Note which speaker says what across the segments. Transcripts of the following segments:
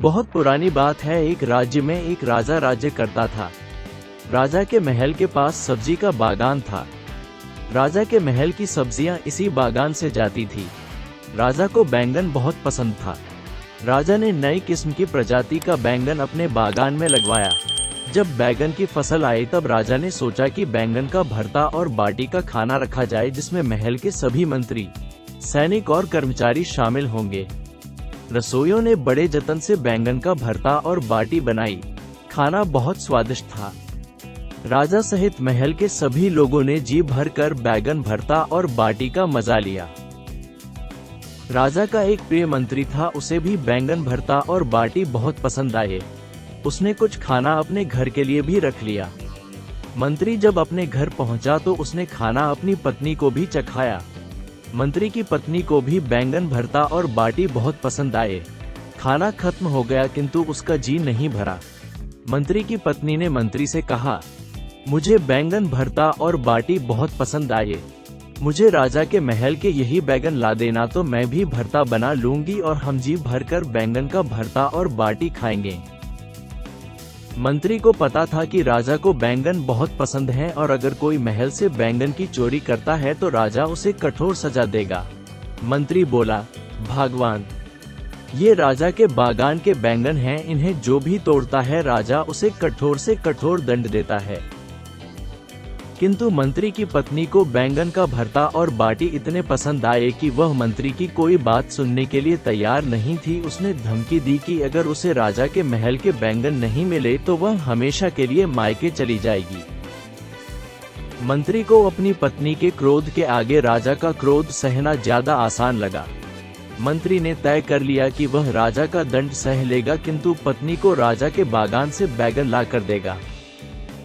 Speaker 1: बहुत पुरानी बात है। एक राज्य में एक राजा राज्य करता था। राजा के महल के पास सब्जी का बागान था। राजा के महल की सब्जियां इसी बागान से जाती थी। राजा को बैंगन बहुत पसंद था। राजा ने नई किस्म की प्रजाति का बैंगन अपने बागान में लगवाया। जब बैंगन की फसल आई तब राजा ने सोचा कि बैंगन का भरता और बाटी का खाना रखा जाए, जिसमें महल के सभी मंत्री, सैनिक और कर्मचारी शामिल होंगे। रसोइयों ने बड़े जतन से बैंगन का भरता और बाटी बनाई। खाना बहुत स्वादिष्ट था। राजा सहित महल के सभी लोगों ने जी भरकर बैंगन भरता और बाटी का मजा लिया। राजा का एक प्रिय मंत्री था, उसे भी बैंगन भरता और बाटी बहुत पसंद आए। उसने कुछ खाना अपने घर के लिए भी रख लिया। मंत्री जब अपने घर पहुंचा तो उसने खाना अपनी पत्नी को भी चखाया। मंत्री की पत्नी को भी बैंगन भरता और बाटी बहुत पसंद आए। खाना खत्म हो गया किंतु उसका जी नहीं भरा। मंत्री की पत्नी ने मंत्री से कहा, मुझे बैंगन भरता और बाटी बहुत पसंद आए। मुझे राजा के महल के यही बैंगन ला देना तो मैं भी भरता बना लूंगी और हम जी भरकर बैंगन का भरता और बाटी खाएंगे। मंत्री को पता था कि राजा को बैंगन बहुत पसंद है और अगर कोई महल से बैंगन की चोरी करता है तो राजा उसे कठोर सजा देगा। मंत्री बोला, भगवान, ये राजा के बागान के बैंगन हैं, इन्हें जो भी तोड़ता है राजा उसे कठोर से कठोर दंड देता है। किंतु मंत्री की पत्नी को बैंगन का भरता और बाटी इतने पसंद आए कि वह मंत्री की कोई बात सुनने के लिए तैयार नहीं थी। उसने धमकी दी कि अगर उसे राजा के महल के बैंगन नहीं मिले तो वह हमेशा के लिए मायके चली जाएगी। मंत्री को अपनी पत्नी के क्रोध के आगे राजा का क्रोध सहना ज्यादा आसान लगा। मंत्री ने तय कर लिया कि वह राजा का दंड सह लेगा किंतु पत्नी को राजा के बागान से बैंगन ला कर देगा।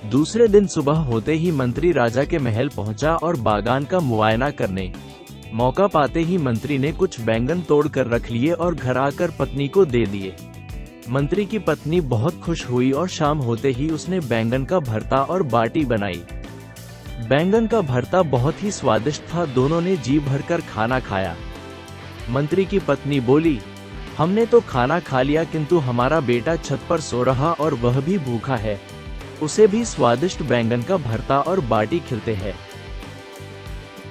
Speaker 1: दूसरे दिन सुबह होते ही मंत्री राजा के महल पहुंचा और बागान का मुआयना करने। मौका पाते ही मंत्री ने कुछ बैंगन तोड़ कर रख लिए और घर आकर पत्नी को दे दिए। मंत्री की पत्नी बहुत खुश हुई और शाम होते ही उसने बैंगन का भरता और बाटी बनाई। बैंगन का भरता बहुत ही स्वादिष्ट था। दोनों ने जी भरकर खाना खाया। मंत्री की पत्नी बोली, हमने तो खाना खा लिया किंतु हमारा बेटा छत पर सो रहा और वह भी भूखा है। उसे भी स्वादिष्ट बैंगन का भरता और बाटी खिलते हैं।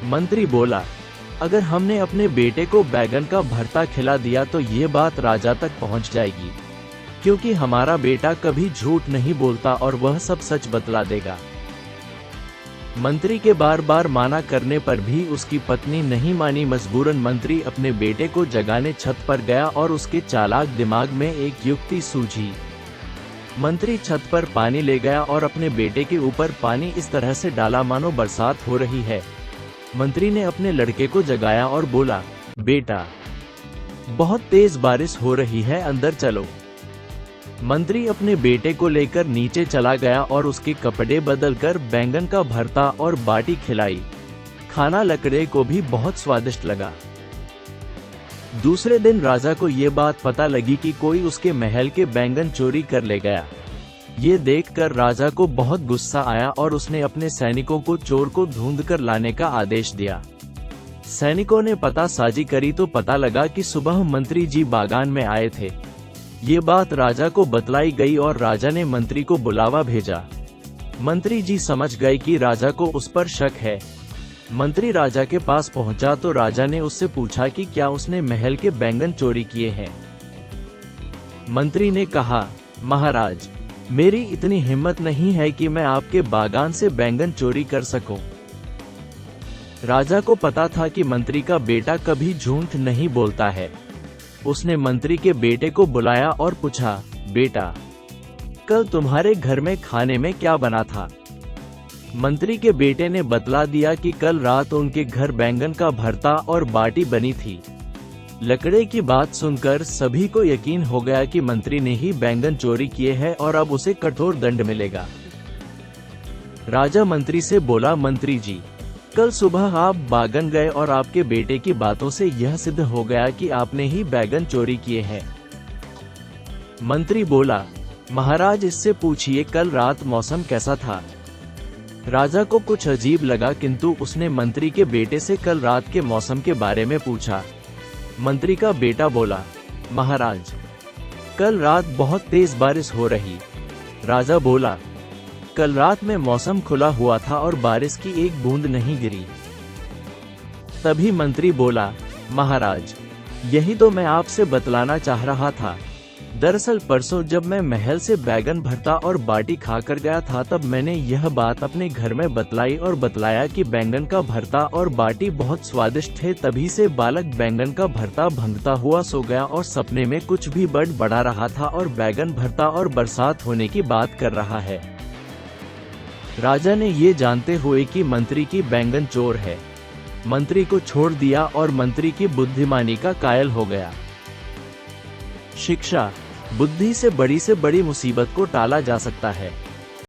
Speaker 1: मंत्री बोला, अगर हमने अपने बेटे को बैंगन का भरता खिला दिया तो ये बात राजा तक पहुंच जाएगी, क्योंकि हमारा बेटा कभी झूठ नहीं बोलता और वह सब सच बतला देगा। मंत्री के बार बार माना करने पर भी उसकी पत्नी नहीं मानी। मजबूरन मंत्री अपने बेटे को जगाने छत पर गया और उसके चालाक दिमाग में एक युक्ति सूझी। मंत्री छत पर पानी ले गया और अपने बेटे के ऊपर पानी इस तरह से डाला मानो बरसात हो रही है। मंत्री ने अपने लड़के को जगाया और बोला, बेटा, बहुत तेज बारिश हो रही है, अंदर चलो। मंत्री अपने बेटे को लेकर नीचे चला गया और उसके कपड़े बदलकर बैंगन का भरता और बाटी खिलाई। खाना लड़के को भी बहुत स्वादिष्ट लगा। दूसरे दिन राजा को ये बात पता लगी कि कोई उसके महल के बैंगन चोरी कर ले गया। ये देखकर राजा को बहुत गुस्सा आया और उसने अपने सैनिकों को चोर को ढूंढकर लाने का आदेश दिया। सैनिकों ने पता साजी करी तो पता लगा कि सुबह मंत्री जी बागान में आए थे। ये बात राजा को बतलाई गई और राजा ने मंत्री को बुलावा भेजा। मंत्री जी समझ गए कि राजा को उस पर शक है। मंत्री राजा के पास पहुंचा तो राजा ने उससे पूछा कि क्या उसने महल के बैंगन चोरी किए हैं। मंत्री ने कहा, महाराज, मेरी इतनी हिम्मत नहीं है कि मैं आपके बागान से बैंगन चोरी कर सकूं। राजा को पता था कि मंत्री का बेटा कभी झूठ नहीं बोलता है। उसने मंत्री के बेटे को बुलाया और पूछा, बेटा, कल तुम्हारे घर में खाने में क्या बना था? मंत्री के बेटे ने बतला दिया कि कल रात उनके घर बैंगन का भरता और बाटी बनी थी। लकड़े की बात सुनकर सभी को यकीन हो गया कि मंत्री ने ही बैंगन चोरी किए हैं और अब उसे कठोर दंड मिलेगा। राजा मंत्री से बोला, मंत्री जी, कल सुबह आप बागान गए और आपके बेटे की बातों से यह सिद्ध हो गया कि आपने ही बैंगन चोरी किए हैं। मंत्री बोला, महाराज, इससे पूछिए कल रात मौसम कैसा था। राजा को कुछ अजीब लगा किंतु उसने मंत्री के बेटे से कल रात के मौसम के बारे में पूछा। मंत्री का बेटा बोला, महाराज, कल रात बहुत तेज बारिश हो रही। राजा बोला, कल रात में मौसम खुला हुआ था और बारिश की एक बूंद नहीं गिरी। तभी मंत्री बोला, महाराज, यही तो मैं आपसे बतलाना चाह रहा था। दरअसल परसों जब मैं महल से बैगन भरता और बाटी खाकर गया था, तब मैंने यह बात अपने घर में बतलाई और बतलाया कि बैंगन का भरता और बाटी बहुत स्वादिष्ट थे। तभी से बालक बैंगन का भरता भंगता हुआ सो गया और सपने में कुछ भी बड़ा रहा था और बैगन भरता और बरसात होने की बात कर रहा है। राजा ने ये जानते हुए कि मंत्री की बैंगन चोर है, मंत्री को छोड़ दिया और मंत्री की बुद्धिमानी का कायल हो गया। शिक्षा, बुद्धि से बड़ी मुसीबत को टाला जा सकता है।